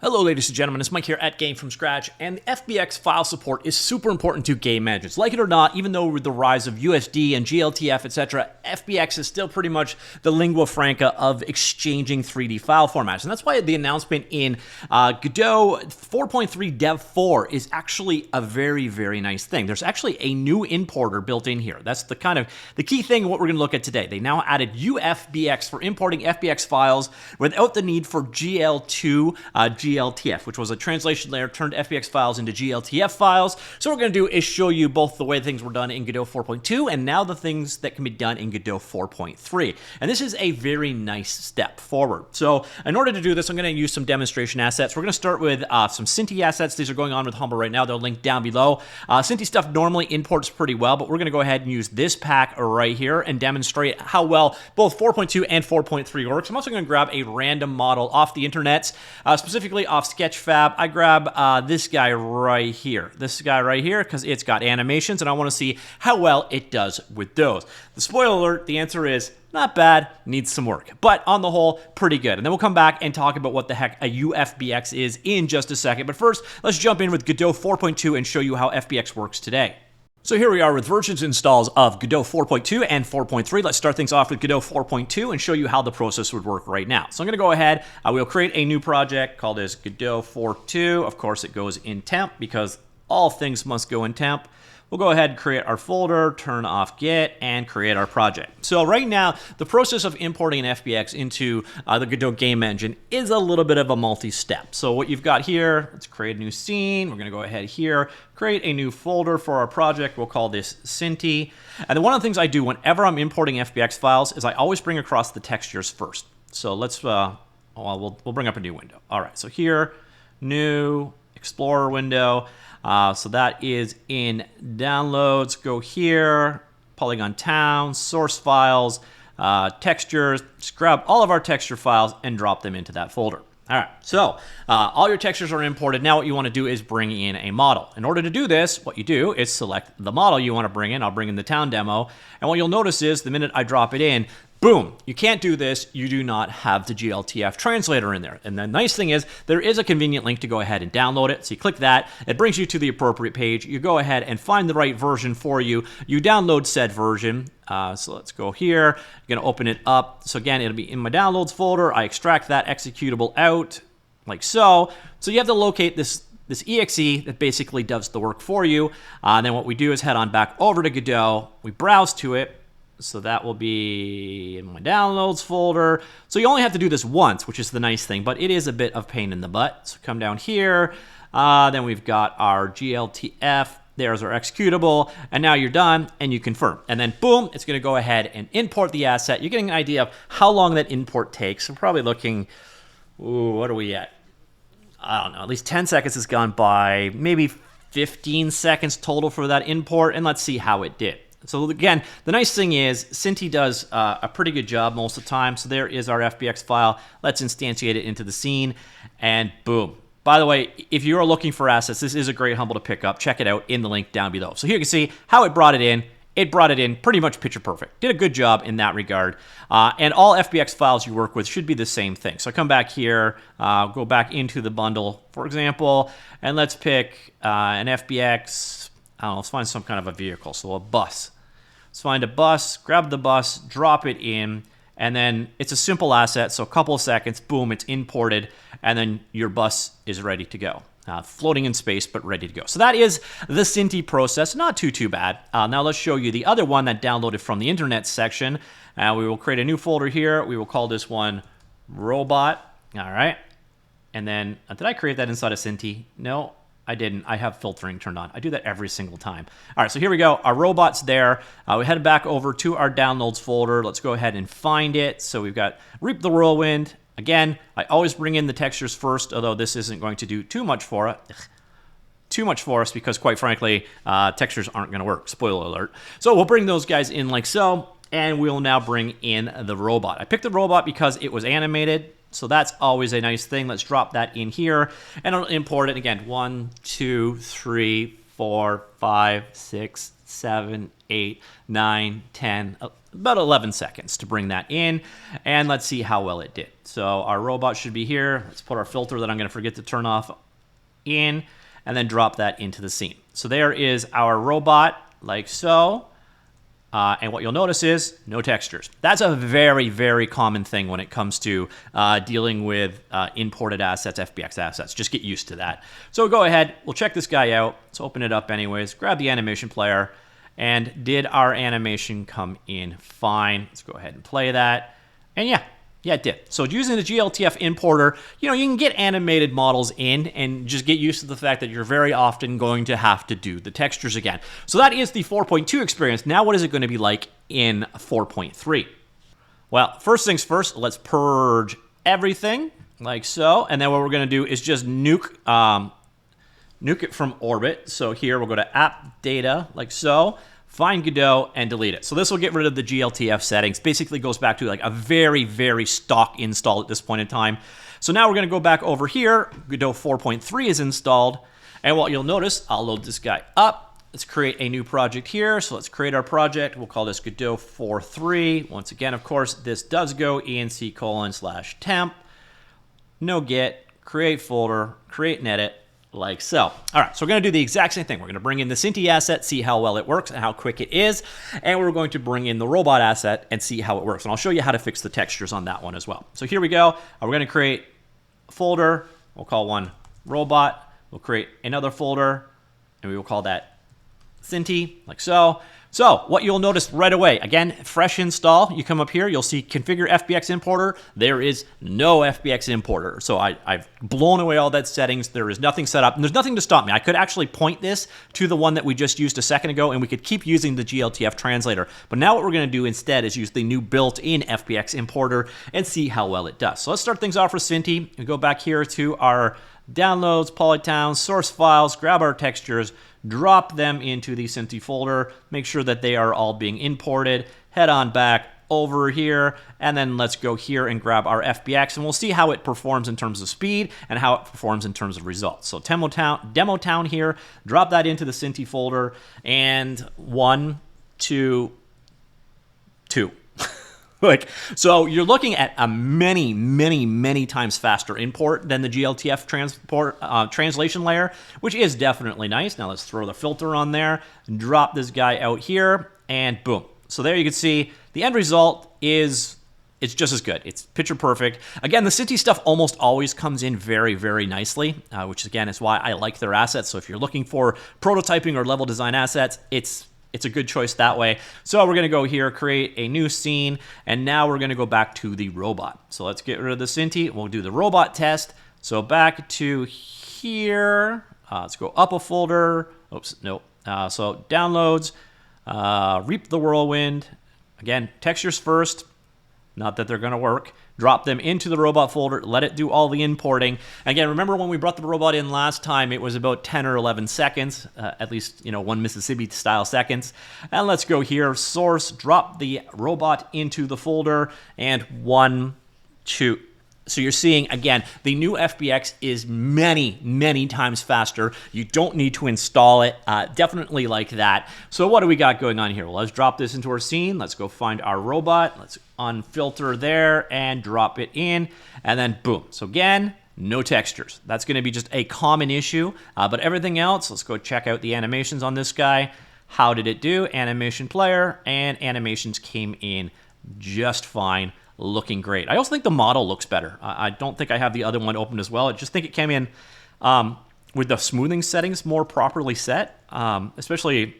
Hello ladies and gentlemen, it's Mike here at Game From Scratch, and the FBX file support is super important to game managers. Like it or not, even though with the rise of USD and GLTF, etc., FBX is still pretty much the lingua franca of exchanging 3D file formats. And that's why the announcement in Godot 4.3 Dev 4 is actually a very, very nice thing. There's actually a new importer built in here. That's the key thing of what we're going to look at today. They now added UFBX for importing FBX files without the need for GL2 GLTF, which was a translation layer, turned FBX files into GLTF files. So what we're going to do is show you both the way things were done in Godot 4.2 and now the things that can be done in Godot 4.3. And this is a very nice step forward. So in order to do this, I'm going to use some demonstration assets. We're going to start with some Synty assets. These are going on with Humble right now. They'll link down below. Synty stuff normally imports pretty well, but we're going to go ahead and use this pack right here and demonstrate how well both 4.2 and 4.3 works. I'm also going to grab a random model off the internet, specifically off Sketchfab. I grab this guy right here. This guy right here, because it's got animations, and I want to see how well it does with those. The spoiler alert, the answer is not bad, needs some work, but on the whole, pretty good. And then we'll come back and talk about what the heck a UFBX is in just a second. But first, let's jump in with Godot 4.2 and show you how FBX works today. So here we are with versions installs of Godot 4.2 and 4.3. Let's start things off with Godot 4.2 and show you how the process would work right now. So I'm going to go ahead, we'll create a new project called as Godot 4.2. Of course, it goes in temp because all things must go in temp. We'll go ahead and create our folder, turn off Git, and create our project. So right now, the process of importing an FBX into the Godot game engine is a little bit of a multi-step. So what you've got here, let's create a new scene. We're going to go ahead here, create a new folder for our project. We'll call this Synty. And then one of the things I do whenever I'm importing FBX files is I always bring across the textures first. So let's, we'll bring up a new window. All right, so here, new Explorer window. So that is in downloads. Go here, Polygon Town, source files, textures. Just grab all of our texture files and drop them into that folder. All right, so all your textures are imported. Now what you want to do is bring in a model. In order to do this, what you do is select the model you want to bring in. I'll bring in the town demo. And what you'll notice is the minute I drop it in, boom, you can't do this. You do not have the GLTF translator in there. And the nice thing is there is a convenient link to go ahead and download it. So you click that. It brings you to the appropriate page. You go ahead and find the right version for you. You download said version. So let's go here. You're going to open it up. So again, it'll be in my downloads folder. I extract that executable out like so. So you have to locate this exe that basically does the work for you. And then what we do is head on back over to Godot. We browse to it. So that will be in my downloads folder. So you only have to do this once, which is the nice thing, but it is a bit of pain in the butt. So come down here. Then we've got our GLTF. There's our executable. And now you're done and you confirm. And then boom, it's going to go ahead and import the asset. You're getting an idea of how long that import takes. I'm probably looking, what are we at? I don't know, at least 10 seconds has gone by, maybe 15 seconds total for that import. And let's see how it did. So again, the nice thing is Synty does a pretty good job most of the time. So there is our FBX file. Let's instantiate it into the scene and boom. By the way, if you are looking for assets, this is a great Humble to pick up. Check it out in the link down below. So here you can see how it brought it in. It brought it in pretty much picture perfect. Did a good job in that regard. And all FBX files you work with should be the same thing. So come back here, go back into the bundle, for example, and let's pick an FBX. I don't know, let's find some kind of a vehicle. So a bus. Let's find a bus, grab the bus, drop it in, and then it's a simple asset. So a couple of seconds, boom, it's imported, and then your bus is ready to go. Floating in space, but ready to go. So that is the Synty process. Not too bad. Now let's show you the other one that downloaded from the internet section. We will create a new folder here. We will call this one Robot. All right. And then, did I create that inside of Synty? No, I didn't. I have filtering turned on. I do that every single time. All right, so here we go. Our robot's there. We head back over to our downloads folder. Let's go ahead and find it. So we've got Reap the Whirlwind. Again, I always bring in the textures first, although this isn't going to do too much for it. Too much for us because, quite frankly, textures aren't going to work. Spoiler alert. So we'll bring those guys in like so, and we'll now bring in the robot. I picked the robot because it was animated. So that's always a nice thing. Let's drop that in here and I'll import it again. 1, 2, 3, 4, 5, 6, 7, 8, 9, 10. about 11 seconds to bring that in, and let's see how well it did. So our robot should be here. Let's put our filter that I'm going to forget to turn off in, and then drop that into the scene. So there is our robot, like so. And what you'll notice is no textures. That's a very, very common thing when it comes to dealing with imported assets, FBX assets. Just get used to that. So go ahead, we'll check this guy out. Let's open it up anyways, grab the animation player, and did our animation come in fine? Let's go ahead and play that. And yeah, it did. So using the GLTF importer, you can get animated models in and just get used to the fact that you're very often going to have to do the textures again. So that is the 4.2 experience. Now what is it going to be like in 4.3? Well, first things first, let's purge everything like so. And then what we're going to do is just nuke it from orbit. So here we'll go to app data like so. Find Godot and delete it. So this will get rid of the GLTF settings. Basically goes back to like a very, very stock install at this point in time. So now we're going to go back over here. Godot 4.3 is installed. And what you'll notice, I'll load this guy up. Let's create a new project here. So let's create our project. We'll call this Godot 4.3. Once again, of course, this does go enc:/temp, no get, create folder, create and edit. Like so. All right, so we're going to do the exact same thing. We're going to bring in the Synty asset, see how well it works and how quick it is. And we're going to bring in the robot asset and see how it works. And I'll show you how to fix the textures on that one as well. So here we go. We're going to create a folder. We'll call one robot. We'll create another folder, and we will call that Synty, like so. So what you'll notice right away, again, fresh install, you come up here, you'll see configure FBX importer. There is no FBX importer. So I've blown away all that settings. There is nothing set up, and there's nothing to stop me. I could actually point this to the one that we just used a second ago, and we could keep using the GLTF translator. But now what we're going to do instead is use the new built-in FBX importer and see how well it does. So let's start things off with Synty. We go back here to our downloads, Polytown, source files, grab our textures, drop them into the Synty folder, make sure that they are all being imported, head on back over here, and then let's go here and grab our FBX, and we'll see how it performs in terms of speed and how it performs in terms of results. So Demo Town here, drop that into the Synty folder, and 1, 2, 2. So you're looking at a many times faster import than the GLTF translation layer, which is definitely nice. Now let's throw the filter on there, drop this guy out here, and boom. So there you can see the end result is it's just as good. It's picture perfect. Again, the Synty stuff almost always comes in very nicely, which again is why I like their assets. So if you're looking for prototyping or level design assets, it's a good choice that way. So we're going to go here, create a new scene, and now we're going to go back to the robot. So let's get rid of the Synty. We'll do the robot test. So back to here. Let's go up a folder. Oops, nope. So downloads, Reap the Whirlwind. Again, textures first. Not that they're going to work. Drop them into the robot folder, let it do all the importing. Again, remember when we brought the robot in last time, it was about 10 or 11 seconds, at least, 1 Mississippi style seconds. And let's go here, source, drop the robot into the folder, and 1, 2. So you're seeing, again, the new FBX is many times faster. You don't need to install it. Definitely like that. So what do we got going on here? Well, let's drop this into our scene. Let's go find our robot. Let's unfilter there and drop it in. And then boom. So again, no textures. That's going to be just a common issue. But everything else, let's go check out the animations on this guy. How did it do? Animation player, and animations came in just fine. Looking great. I also think the model looks better. I don't think I have the other one opened as well. I just think it came in with the smoothing settings more properly set, especially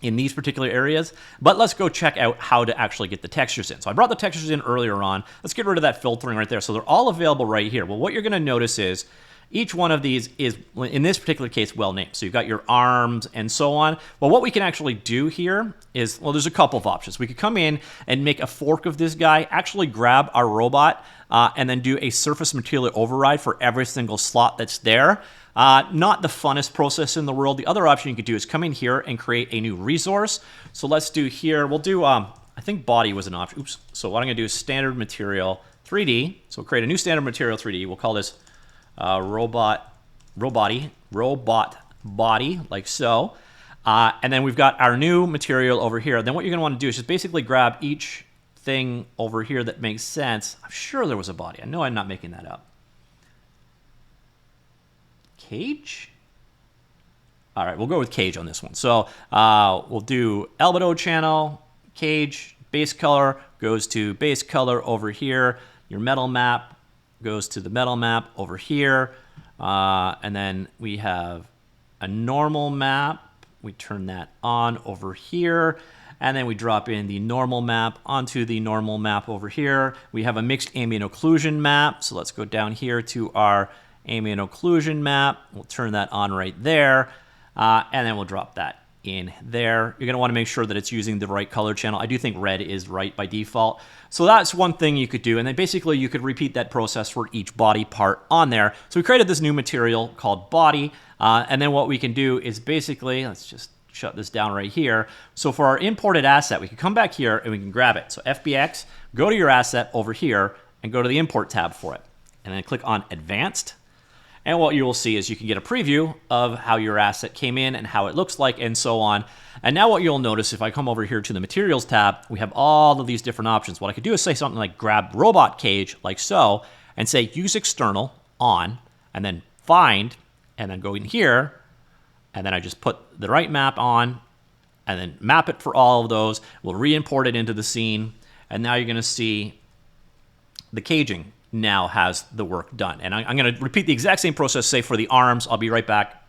in these particular areas. But let's go check out how to actually get the textures in. So I brought the textures in earlier on. Let's get rid of that filtering right there. So they're all available right here. Well, what you're going to notice is each one of these is, in this particular case, well named. So you've got your arms and so on. Well, what we can actually do here is, well, there's a couple of options. We could come in and make a fork of this guy, actually grab our robot, and then do a surface material override for every single slot that's there. Not the funnest process in the world. The other option you could do is come in here and create a new resource. So let's do here, we'll do, I think body was an option. Oops. So what I'm going to do is standard material 3D. So we'll create a new standard material 3D. We'll call this robot body, like so. And then we've got our new material over here. Then what you're going to want to do is just basically grab each thing over here that makes sense. I'm sure there was a body. I know I'm not making that up. Cage? All right, we'll go with cage on this one. So we'll do albedo channel, cage, base color goes to base color over here. Your metal map goes to the metal map over here. And then we have a normal map. We turn that on over here. And then we drop in the normal map onto the normal map over here. We have a mixed ambient occlusion map. So let's go down here to our ambient occlusion map. We'll turn that on right there. And then we'll drop that in there. You're going to want to make sure that it's using the right color channel. I do think red is right by default. So that's one thing you could do. And then basically you could repeat that process for each body part on there. So we created this new material called body. And then what we can do is basically, let's just shut this down right here. So for our imported asset, we can come back here and we can grab it. So FBX, go to your asset over here and go to the import tab for it. And then click on advanced. And what you will see is you can get a preview of how your asset came in and how it looks like and so on. And now what you'll notice, if I come over here to the materials tab, we have all of these different options. What I could do is say something like grab robot cage like so and say use external on and then find and then go in here. And then I just put the right map on and then map it for all of those. We'll re-import it into the scene. And now you're going to see the caging now has the work done. And I'm going to repeat the exact same process, say for the arms. I'll be right back.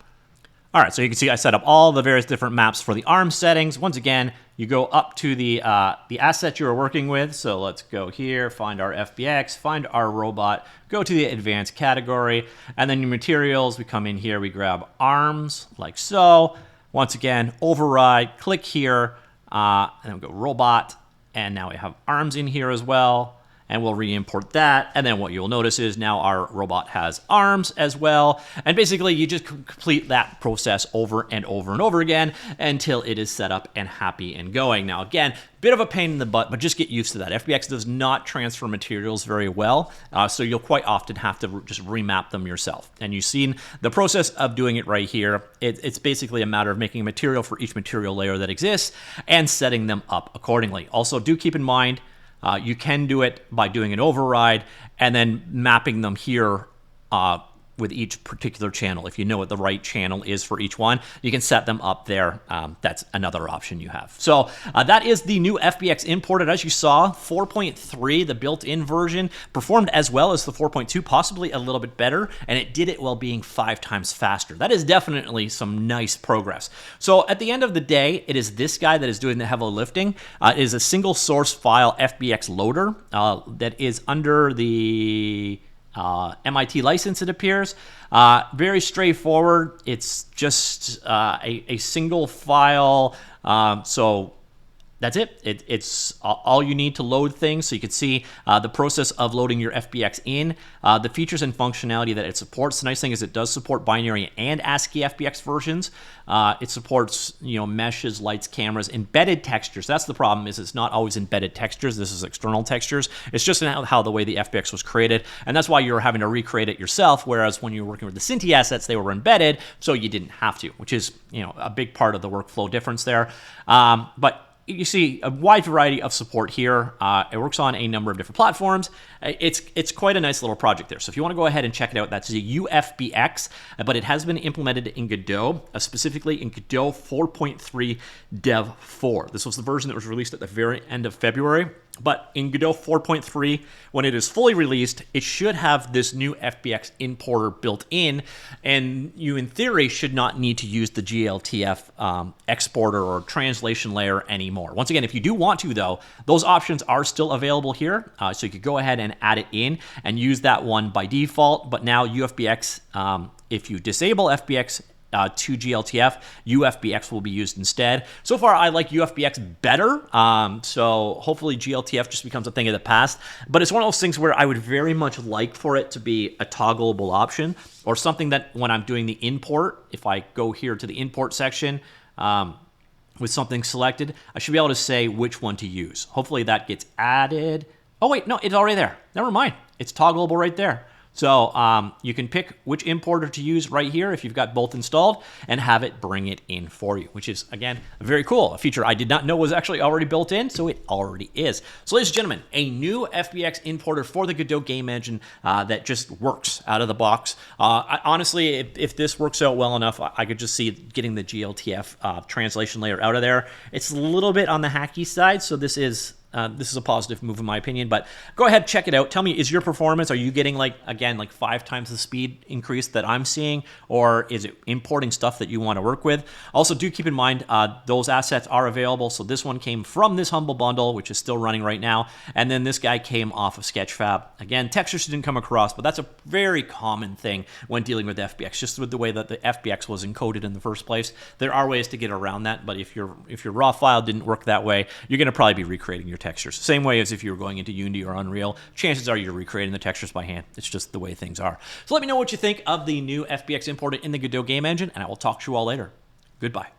All right, so you can see I set up all the various different maps for the arm settings. Once again, you go up to the asset you are working with. So let's go here, find our FBX, find our robot, go to the advanced category, and then your materials, we come in here, we grab arms like so. Once again, override, click here, and then we go robot, and now we have arms in here as well. And we'll re-import that. And then what you'll notice is now our robot has arms as well. And basically you just complete that process over and over and over again until it is set up and happy and going. Now again, bit of a pain in the butt, but just get used to that. FBX does not transfer materials very well. So you'll quite often have to just remap them yourself. And you've seen the process of doing it right here. It's basically a matter of making a material for each material layer that exists and setting them up accordingly. Also do keep in mind, you can do it by doing an override and then mapping them here with each particular channel. If you know what the right channel is for each one, you can set them up there. That's another option you have. So that is the new FBX imported. As you saw, 4.3, the built-in version, performed as well as the 4.2, possibly a little bit better, and it did it while being 5 times faster. That is definitely some nice progress. So at the end of the day, it is this guy that is doing the heavy lifting. It is a single source file FBX loader that is under the MIT license, it appears. Very straightforward. It's just a single file. So that's it. It's all you need to load things. So you can see the process of loading your FBX in, the features and functionality that it supports. The nice thing is it does support binary and ASCII FBX versions. It supports, meshes, lights, cameras, embedded textures. That's the problem, is it's not always embedded textures. This is external textures. It's just how the way the FBX was created. And that's why you're having to recreate it yourself. Whereas when you were working with the Synty assets, they were embedded, so you didn't have to, which is, a big part of the workflow difference there. But you see a wide variety of support here. It works on a number of different platforms. It's quite a nice little project there. So if you want to go ahead and check it out, that's a UFBX, but it has been implemented in Godot, specifically in Godot 4.3 Dev 4. This was the version that was released at the very end of February. But in Godot 4.3, when it is fully released, it should have this new FBX importer built in, and you, in theory, should not need to use the GLTF exporter or translation layer anymore. Once again, if you do want to, though, those options are still available here, so you could go ahead and add it in and use that one by default. But now UFBX, if you disable FBX to GLTF, UFBX will be used instead. So far, I like UFBX better, so hopefully GLTF just becomes a thing of the past. But it's one of those things where I would very much like for it to be a toggleable option, or something that when I'm doing the import, if I go here to the import section with something selected, I should be able to say which one to use. Hopefully that gets added. Oh wait, no, it's already there. Never mind. It's toggleable right there. So you can pick which importer to use right here if you've got both installed and have it bring it in for you, which is, again, very cool. A feature I did not know was actually already built in, so it already is. So ladies and gentlemen, a new FBX importer for the Godot game engine that just works out of the box. Honestly, if this works out well enough, I could just see getting the GLTF translation layer out of there. It's a little bit on the hacky side, so this is a positive move in my opinion, but go ahead, check it out. Tell me, is your performance, are you getting like 5 times the speed increase that I'm seeing, or is it importing stuff that you want to work with? Also, do keep in mind, those assets are available. So this one came from this Humble bundle, which is still running right now. And then this guy came off of Sketchfab. Again, textures didn't come across, but that's a very common thing when dealing with FBX, just with the way that the FBX was encoded in the first place. There are ways to get around that, but if your raw file didn't work that way, you're going to probably be recreating your textures. Same way as if you were going into Unity or Unreal, chances are you're recreating the textures by hand. It's just the way things are. So let me know what you think of the new FBX imported in the Godot game engine, and I will talk to you all later. Goodbye.